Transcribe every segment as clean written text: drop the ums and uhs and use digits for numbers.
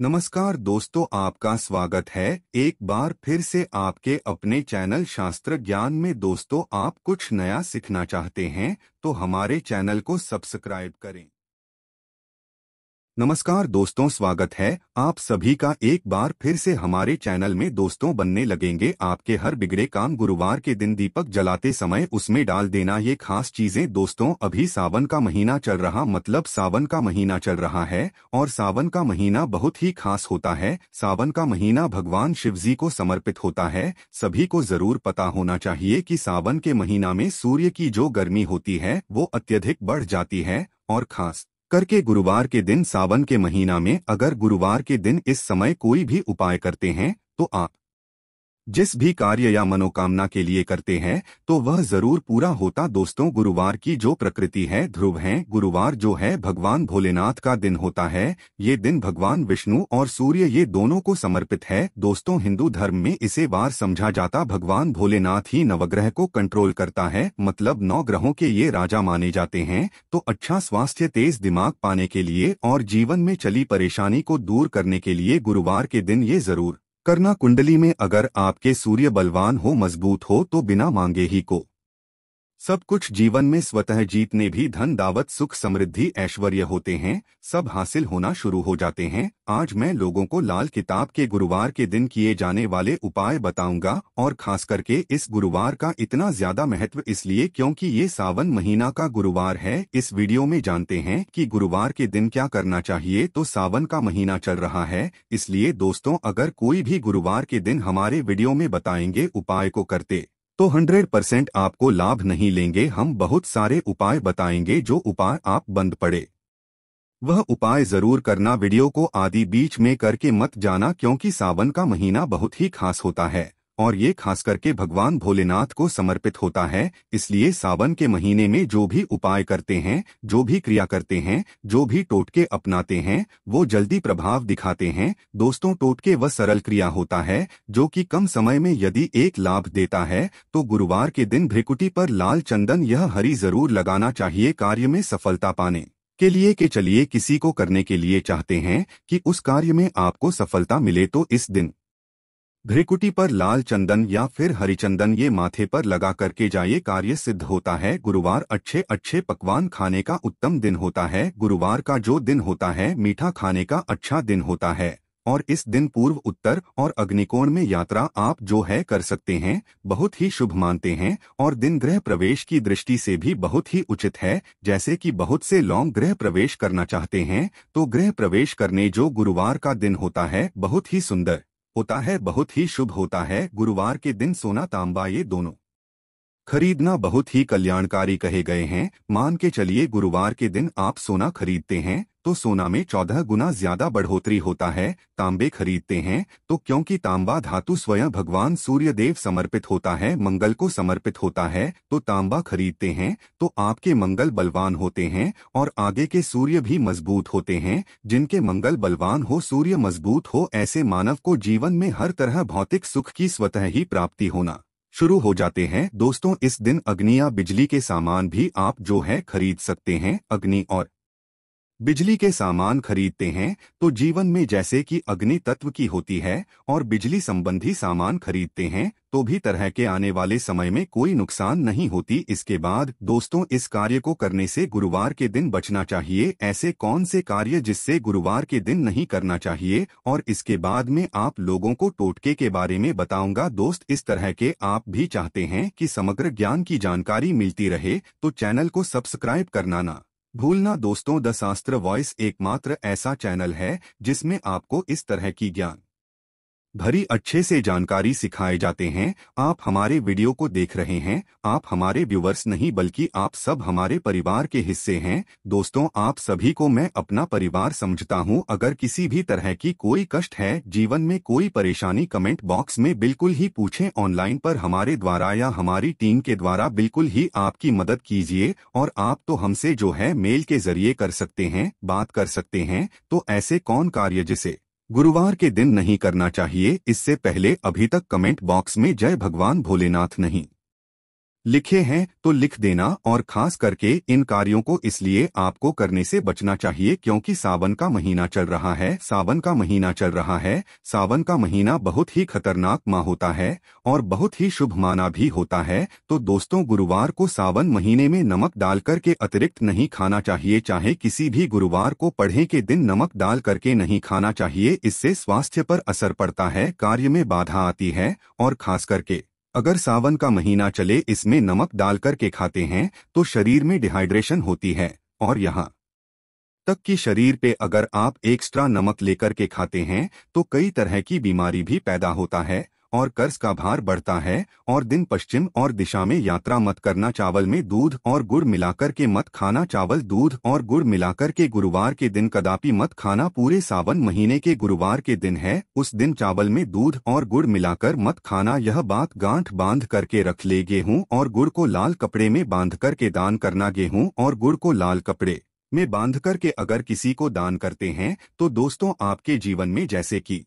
नमस्कार दोस्तों, आपका स्वागत है एक बार फिर से आपके अपने चैनल शास्त्र ज्ञान में। दोस्तों, आप कुछ नया सीखना चाहते हैं तो हमारे चैनल को सब्सक्राइब करें। नमस्कार दोस्तों, स्वागत है आप सभी का एक बार फिर से हमारे चैनल में। दोस्तों, बनने लगेंगे आपके हर बिगड़े काम। गुरुवार के दिन दीपक जलाते समय उसमें डाल देना ये खास चीजें। दोस्तों, अभी सावन का महीना चल रहा, मतलब सावन का महीना चल रहा है और सावन का महीना बहुत ही खास होता है। सावन का महीना भगवान शिव जी को समर्पित होता है। सभी को जरूर पता होना चाहिए कि सावन के महीना में सूर्य की जो गर्मी होती है वो अत्यधिक बढ़ जाती है और खास करके गुरुवार के दिन, सावन के महीना में अगर गुरुवार के दिन इस समय कोई भी उपाय करते हैं तो आप जिस भी कार्य या मनोकामना के लिए करते हैं तो वह जरूर पूरा होता। दोस्तों, गुरुवार की जो प्रकृति है ध्रुव है। गुरुवार जो है भगवान भोलेनाथ का दिन होता है। ये दिन भगवान विष्णु और सूर्य ये दोनों को समर्पित है। दोस्तों, हिंदू धर्म में इसे वार समझा जाता। भगवान भोलेनाथ ही नवग्रह को कंट्रोल करता है, मतलब 9 ग्रहों के ये राजा माने जाते हैं। तो अच्छा स्वास्थ्य, तेज दिमाग पाने के लिए और जीवन में चली परेशानी को दूर करने के लिए गुरुवार के दिन ये जरूर करना। कुंडली में अगर आपके सूर्य बलवान हो, मजबूत हो तो बिना मांगे ही को सब कुछ जीवन में स्वतः जीतने भी धन, दावत, सुख, समृद्धि, ऐश्वर्य होते हैं, सब हासिल होना शुरू हो जाते हैं। आज मैं लोगों को लाल किताब के गुरुवार के दिन किए जाने वाले उपाय बताऊंगा और खास करके इस गुरुवार का इतना ज्यादा महत्व इसलिए क्योंकि ये सावन महीना का गुरुवार है। इस वीडियो में जानते हैं कि गुरुवार के दिन क्या करना चाहिए। तो सावन का महीना चल रहा है, इसलिए दोस्तों अगर कोई भी गुरुवार के दिन हमारे वीडियो में बताएंगे उपाय को करते तो 100% आपको लाभ नहीं लेंगे। हम बहुत सारे उपाय बताएंगे, जो उपाय आप बंद पड़े वह उपाय जरूर करना। वीडियो को आदि बीच में करके मत जाना, क्योंकि सावन का महीना बहुत ही खास होता है और ये खास करके भगवान भोलेनाथ को समर्पित होता है। इसलिए सावन के महीने में जो भी उपाय करते हैं, जो भी क्रिया करते हैं, जो भी टोटके अपनाते हैं वो जल्दी प्रभाव दिखाते हैं। दोस्तों, टोटके वह सरल क्रिया होता है जो कि कम समय में यदि एक लाभ देता है। तो गुरुवार के दिन भ्रिकुटी पर लाल चंदन यह हरी जरूर लगाना चाहिए कार्य में सफलता पाने के लिए। कि चलिए किसी को करने के लिए चाहते हैं कि उस कार्य में आपको सफलता मिले तो इस दिन भ्रिकुटी पर लाल चंदन या फिर हरिचंदन ये माथे पर लगा करके जाइए, कार्य सिद्ध होता है। गुरुवार अच्छे अच्छे पकवान खाने का उत्तम दिन होता है। गुरुवार का जो दिन होता है मीठा खाने का अच्छा दिन होता है और इस दिन पूर्व, उत्तर और अग्निकोण में यात्रा आप जो है कर सकते हैं, बहुत ही शुभ मानते हैं। और दिन गृह प्रवेश की दृष्टि से भी बहुत ही उचित है। जैसे कि बहुत से लोग गृह प्रवेश करना चाहते हैं तो गृह प्रवेश करने जो गुरुवार का दिन होता है बहुत ही सुंदर होता है, बहुत ही शुभ होता है। गुरुवार के दिन सोना, तांबा ये दोनों खरीदना बहुत ही कल्याणकारी कहे गए हैं। मान के चलिए गुरुवार के दिन आप सोना खरीदते हैं तो सोना में 14 गुना ज्यादा बढ़ोतरी होता है। तांबे खरीदते हैं तो क्योंकि तांबा धातु स्वयं भगवान सूर्य देव समर्पित होता है, मंगल को समर्पित होता है, तो तांबा खरीदते हैं तो आपके मंगल बलवान होते हैं और आगे के सूर्य भी मजबूत होते हैं। जिनके मंगल बलवान हो, सूर्य मजबूत हो, ऐसे मानव को जीवन में हर तरह भौतिक सुख की स्वतः ही प्राप्ति होना शुरू हो जाते हैं। दोस्तों, इस दिन अग्नि या बिजली के सामान भी आप जो है खरीद सकते हैं। अग्नि और बिजली के सामान खरीदते हैं तो जीवन में जैसे कि अग्नि तत्व की होती है और बिजली संबंधी सामान खरीदते हैं तो भी तरह के आने वाले समय में कोई नुकसान नहीं होती। इसके बाद दोस्तों, इस कार्य को करने से गुरुवार के दिन बचना चाहिए। ऐसे कौन से कार्य जिससे गुरुवार के दिन नहीं करना चाहिए, और इसके बाद में आप लोगों को टोटके के बारे में बताऊंगा। दोस्त, इस तरह के आप भी चाहते हैं कि समग्र ज्ञान की जानकारी मिलती रहे तो चैनल को सब्सक्राइब करना ना भूलना। दोस्तों, द शास्त्र वॉइस एकमात्र ऐसा चैनल है जिसमें आपको इस तरह की ज्ञान भरी अच्छे से जानकारी सिखाए जाते हैं। आप हमारे वीडियो को देख रहे हैं, आप हमारे व्यूवर्स नहीं बल्कि आप सब हमारे परिवार के हिस्से हैं। दोस्तों, आप सभी को मैं अपना परिवार समझता हूं। अगर किसी भी तरह की कोई कष्ट है, जीवन में कोई परेशानी, कमेंट बॉक्स में बिल्कुल ही पूछें। ऑनलाइन पर हमारे द्वारा या हमारी टीम के द्वारा बिल्कुल ही आपकी मदद कीजिए। और आप तो हमसे जो है मेल के जरिए कर सकते हैं, बात कर सकते हैं। तो ऐसे कौन कार्य जिसे गुरुवार के दिन नहीं करना चाहिए, इससे पहले अभी तक कमेंट बॉक्स में जय भगवान भोलेनाथ नहीं लिखे हैं तो लिख देना, और खास करके इन कार्यों को इसलिए आपको करने से बचना चाहिए क्योंकि सावन का महीना चल रहा है। सावन का महीना चल रहा है। सावन का महीना बहुत ही खतरनाक माह होता है और बहुत ही शुभ माना भी होता है। तो दोस्तों, गुरुवार को सावन महीने में नमक डाल करके अतिरिक्त नहीं खाना चाहिए। चाहे किसी भी गुरुवार को पढ़े के दिन नमक डाल करके नहीं खाना चाहिए। इससे स्वास्थ्य पर असर पड़ता है, कार्य में बाधा आती है, और खास करके अगर सावन का महीना चले इसमें नमक डाल करके खाते हैं तो शरीर में डिहाइड्रेशन होती है, और यहाँ तक कि शरीर पे अगर आप एक्स्ट्रा नमक लेकर के खाते हैं तो कई तरह की बीमारी भी पैदा होता है और कर्ज का भार बढ़ता है। और दिन पश्चिम और दिशा में यात्रा मत करना। चावल में दूध और गुड़ मिलाकर के मत खाना। चावल, दूध और गुड़ मिलाकर के गुरुवार के दिन कदापि मत खाना। पूरे सावन महीने के गुरुवार के दिन है, उस दिन चावल में दूध और गुड़ मिलाकर मत खाना। यह बात गांठ बांध करके रख ले। गेहूं और गुड़ को लाल कपड़े में बांध करके दान करना। गेहूं और गुड़ को लाल कपड़े में बांध करके अगर किसी को दान करते हैं तो दोस्तों आपके जीवन में जैसे कि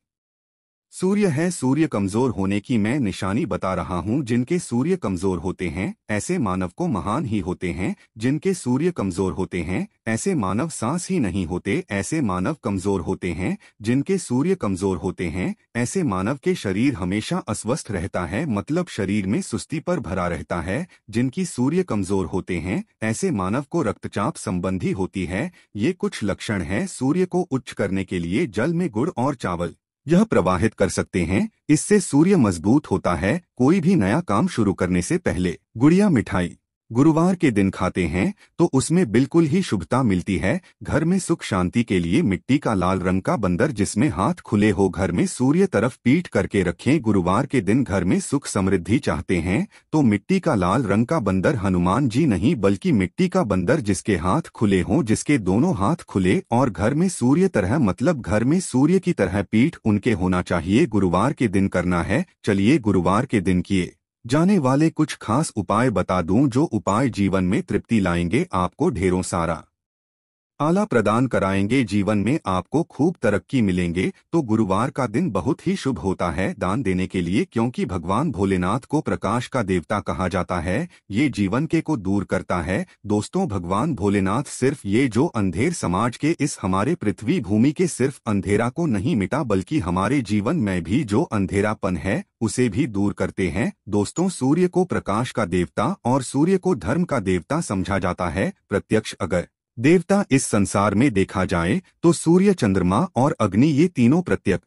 सूर्य है, सूर्य कमजोर होने की मैं निशानी बता रहा हूं। जिनके सूर्य कमजोर होते हैं ऐसे मानव को महान ही होते हैं। जिनके सूर्य कमजोर होते हैं ऐसे मानव सांस ही नहीं होते। ऐसे मानव कमजोर होते हैं। जिनके सूर्य कमजोर होते हैं ऐसे मानव के शरीर हमेशा अस्वस्थ रहता है, मतलब शरीर में सुस्ती पर भरा रहता है। जिनकी सूर्य कमजोर होते हैं ऐसे मानव को रक्तचाप संबंधी होती है। ये कुछ लक्षण हैं। सूर्य को उच्च करने के लिए जल में गुड़ और चावल यह प्रवाहित कर सकते हैं। इससे सूर्य मजबूत होता है। कोई भी नया काम शुरू करने से पहले गुड़िया मिठाई गुरुवार के दिन खाते हैं तो उसमें बिल्कुल ही शुभता मिलती है। घर में सुख शांति के लिए मिट्टी का लाल रंग का बंदर जिसमें हाथ खुले हो घर में सूर्य तरफ पीठ करके रखें। गुरुवार के दिन घर में सुख समृद्धि चाहते हैं तो मिट्टी का लाल रंग का बंदर हनुमान जी नहीं बल्कि मिट्टी का बंदर जिसके हाथ खुले हों, जिसके दोनों हाथ खुले और घर में सूर्य तरह मतलब घर में सूर्य की तरह पीठ उनके होना चाहिए। गुरुवार के दिन करना है। चलिए गुरुवार के दिन किए जाने वाले कुछ खास उपाय बता दूं जो उपाय जीवन में तृप्ति लाएंगे, आपको ढेरों सारा आला प्रदान कराएंगे, जीवन में आपको खूब तरक्की मिलेंगे। तो गुरुवार का दिन बहुत ही शुभ होता है दान देने के लिए क्योंकि भगवान भोलेनाथ को प्रकाश का देवता कहा जाता है। ये जीवन के को दूर करता है। दोस्तों, भगवान भोलेनाथ सिर्फ ये जो अंधेर समाज के इस हमारे पृथ्वी भूमि के सिर्फ अंधेरा को नहीं मिटा बल्कि हमारे जीवन में भी जो अंधेरापन है उसे भी दूर करते हैं। दोस्तों, सूर्य को प्रकाश का देवता और सूर्य को धर्म का देवता समझा जाता है। प्रत्यक्ष अगर देवता इस संसार में देखा जाए तो सूर्य, चंद्रमा और अग्नि ये तीनों प्रत्यक्ष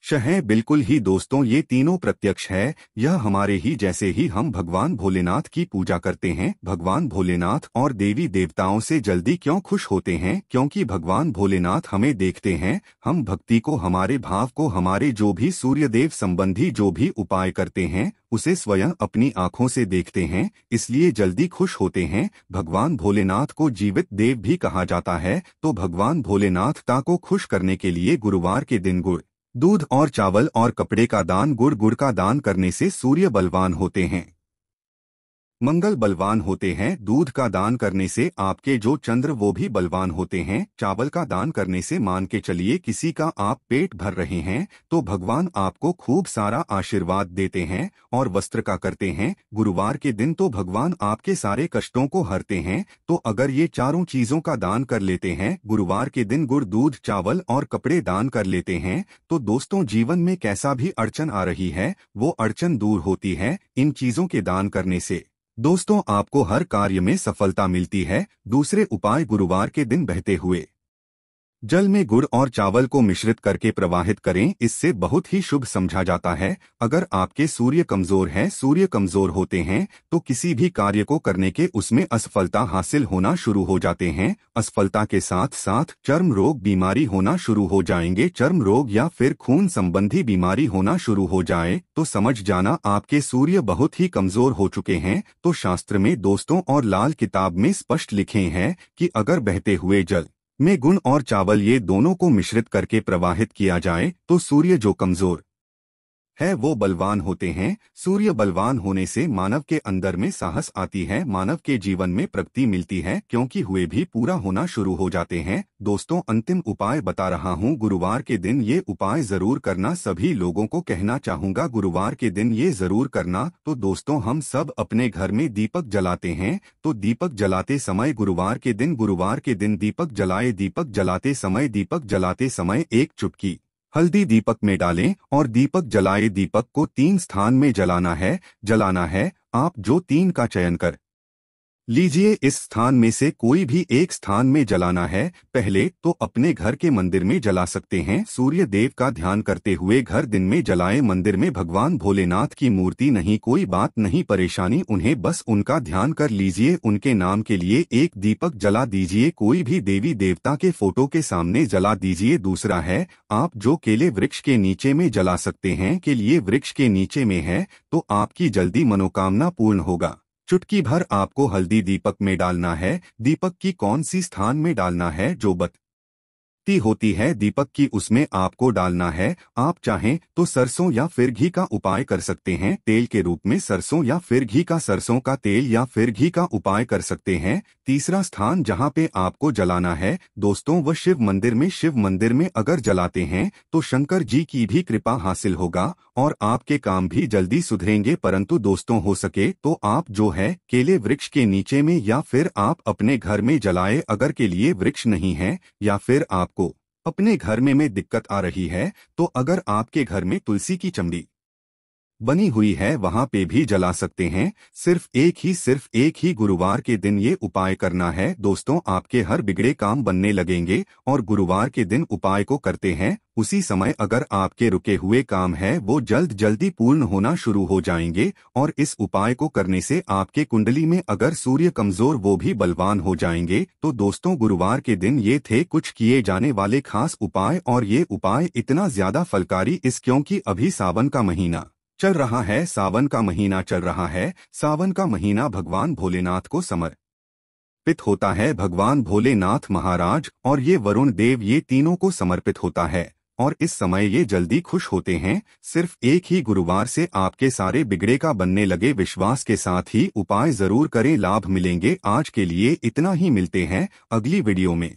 है। बिल्कुल ही दोस्तों, ये तीनों प्रत्यक्ष है। यह हमारे ही जैसे ही हम भगवान भोलेनाथ की पूजा करते हैं। भगवान भोलेनाथ और देवी देवताओं से जल्दी क्यों खुश होते हैं? क्योंकि भगवान भोलेनाथ हमें देखते हैं। हम भक्ति को, हमारे भाव को, हमारे जो भी सूर्यदेव संबंधी जो भी उपाय करते हैं उसे स्वयं अपनी आंखों से देखते हैं, इसलिए जल्दी खुश होते हैं। भगवान भोलेनाथ को जीवित देव भी कहा जाता है। तो भगवान भोलेनाथ ता को खुश करने के लिए गुरुवार के दिन गुड़, दूध और चावल और कपड़े का दान, गुड़ का दान करने से सूर्य बलवान होते हैं, मंगल बलवान होते हैं। दूध का दान करने से आपके जो चंद्र वो भी बलवान होते हैं। चावल का दान करने से मान के चलिए किसी का आप पेट भर रहे हैं तो भगवान आपको खूब सारा आशीर्वाद देते हैं। और वस्त्र का करते हैं गुरुवार के दिन तो भगवान आपके सारे कष्टों को हरते हैं। तो अगर ये चारों चीजों का दान कर लेते हैं, गुरुवार के दिन गुड़, दूध, चावल और कपड़े दान कर लेते हैं, तो दोस्तों जीवन में कैसा भी अड़चन आ रही है वो अड़चन दूर होती है इन चीजों के दान करने से। दोस्तों, आपको हर कार्य में सफलता मिलती है। दूसरे उपाय, गुरुवार के दिन बहते हुए जल में गुड़ और चावल को मिश्रित करके प्रवाहित करें, इससे बहुत ही शुभ समझा जाता है। अगर आपके सूर्य कमजोर है, सूर्य कमजोर होते हैं तो किसी भी कार्य को करने के उसमें असफलता हासिल होना शुरू हो जाते हैं। असफलता के साथ साथ चर्म रोग, बीमारी होना शुरू हो जाएंगे। चर्म रोग या फिर खून संबंधी बीमारी होना शुरू हो जाए तो समझ जाना आपके सूर्य बहुत ही कमजोर हो चुके हैं। तो शास्त्र में दोस्तों और लाल किताब में स्पष्ट लिखे हैं कि अगर बहते हुए जल में गुड़ और चावल ये दोनों को मिश्रित करके प्रवाहित किया जाए तो सूर्य जो कमजोर है वो बलवान होते हैं। सूर्य बलवान होने से मानव के अंदर में साहस आती है, मानव के जीवन में प्रगति मिलती है, क्योंकि हुए भी पूरा होना शुरू हो जाते हैं। दोस्तों, अंतिम उपाय बता रहा हूँ, गुरुवार के दिन ये उपाय जरूर करना। सभी लोगों को कहना चाहूँगा गुरुवार के दिन ये जरूर करना। तो दोस्तों, हम सब अपने घर में दीपक जलाते हैं, तो दीपक जलाते समय गुरुवार के दिन दीपक जलाते समय एक चुटकी हल्दी दीपक में डालें और दीपक जलाए। दीपक को 3 स्थान में जलाना है। आप जो 3 का चयन कर लीजिए, इस स्थान में से कोई भी एक स्थान में जलाना है। पहले तो अपने घर के मंदिर में जला सकते हैं, सूर्य देव का ध्यान करते हुए घर दिन में जलाएं। मंदिर में भगवान भोलेनाथ की मूर्ति नहीं, कोई बात नहीं परेशानी, उन्हें बस उनका ध्यान कर लीजिए, उनके नाम के लिए एक दीपक जला दीजिए। कोई भी देवी देवता के फोटो के सामने जला दीजिए। दूसरा है, आप जो केले वृक्ष के नीचे में जला सकते हैं, के लिए वृक्ष के नीचे में है तो आपकी जल्दी मनोकामना पूर्ण होगा। चुटकी भर आपको हल्दी दीपक में डालना है। दीपक की कौन सी स्थान में डालना है, जो बत्ती होती है दीपक की, उसमें आपको डालना है। आप चाहें तो सरसों या फिर घी का उपाय कर सकते हैं, तेल के रूप में सरसों या फिर घी का, सरसों का तेल या फिर घी का उपाय कर सकते हैं। तीसरा स्थान जहां पे आपको जलाना है दोस्तों, वह शिव मंदिर में अगर जलाते हैं तो शंकर जी की भी कृपा हासिल होगा और आपके काम भी जल्दी सुधरेंगे। परंतु दोस्तों, हो सके तो आप जो है केले वृक्ष के नीचे में या फिर आप अपने घर में जलाए। अगर के लिए वृक्ष नहीं है या फिर आपको अपने घर में दिक्कत आ रही है, तो अगर आपके घर में तुलसी की चमड़ी बनी हुई है वहां पे भी जला सकते हैं। सिर्फ एक ही गुरुवार के दिन ये उपाय करना है। दोस्तों, आपके हर बिगड़े काम बनने लगेंगे और गुरुवार के दिन उपाय को करते हैं उसी समय अगर आपके रुके हुए काम है वो जल्दी पूर्ण होना शुरू हो जाएंगे। और इस उपाय को करने से आपके कुंडली में अगर सूर्य कमजोर वो भी बलवान हो जाएंगे। तो दोस्तों, गुरुवार के दिन ये थे कुछ किए जाने वाले खास उपाय, और ये उपाय इतना ज्यादा फलकारी क्योंकि अभी सावन का महीना चल रहा है। सावन का महीना भगवान भोलेनाथ को समर्पित होता है। भगवान भोलेनाथ महाराज और ये वरुण देव, ये तीनों को समर्पित होता है और इस समय ये जल्दी खुश होते हैं। सिर्फ एक ही गुरुवार से आपके सारे बिगड़े का बनने लगे। विश्वास के साथ ही उपाय जरूर करें, लाभ मिलेंगे। आज के लिए इतना ही, मिलते हैं अगली वीडियो में।